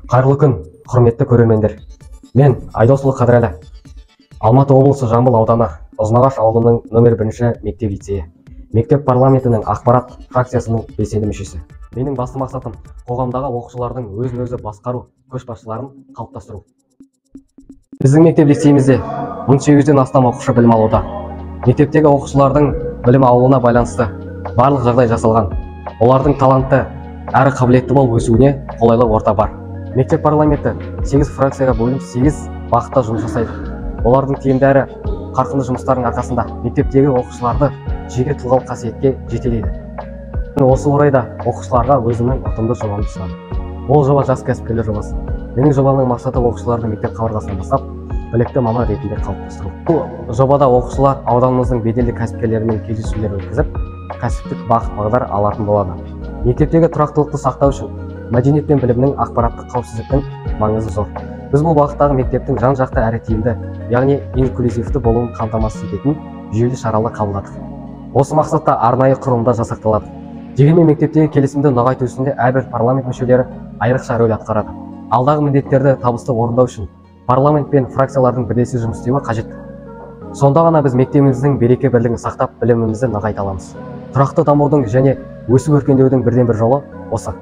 Қайырлы күн, құрметті көрермендер. Мен Айдосұлы Қадірәлі. Алматы облысы Жамбыл ауданы Ұзынағаш ауылының нөмір 1 мектеп лицейі. Мектеп парламентінің ақпарат фракциясының белсенді мүшесі. Менің басты мақсатым қоғамдағы оқушылардың өзін-өзі басқару көшбасшыларын қалыптастыру. Біздің мектеп лицейімізде 1800-ден астам оқушы білім алуда. Мектептегі оқушылардың білім алуына байланысты барлық жағдай жасалған. Олардың талантты әрі қабілетті болып өсуіне қолайлы орта бар. Мектеп парламенті 8 фракцияға бөлініп 8 бағытта жұмыс жасайды. Олардың тиімді әрі қарқынды жұмыстарының арқасында мектептегі оқушыларды жеке тұлғалық қасиетке жетелейді. Осы орайда оқушыларға өзімнің ұтымды жобамды ұсынамын. Ол жоба жас кәсіпкерлер жобасы. Менің жобамның мақсаты оқушыларды мектеп қабырғасынан бастап білікті маман ретінде қалыптастыру. Бұл жобада оқушылар ауданымыздың беделді кәсіпкерлерімен кездесулер өткізіп, кәсіптік бағыт-бағдар алатын болады. Мектептегі тұрақтылықты сақтау үшін мәдениет пен білімнің ақпараттық қауіпсіздіктің маңызы зор. Біз бұл бағыттағы мектептің жан-жақты әрі тиімді, яғни инклюзивті болуын қамтамасыз ететін жүйелі шаралар қабылдадық. Осы мақсатта арнайы құрылымда жасақталады. Дегенмен мектептегі келісімді нығайту ісінде әрбір парламент мүшелері айрықша рөл атқарады. Алдағы міндеттерді табысты орындау үшін парламент пен фракциялардың бірлесе жұмыс істеуі қажет. Сонда ғана біз мектебіміздің береке бірлігін сақтап, білімімізді нығайта аламыз. Тұрақты дамудың және өсіп өркендеудің бірден бір жолы осы.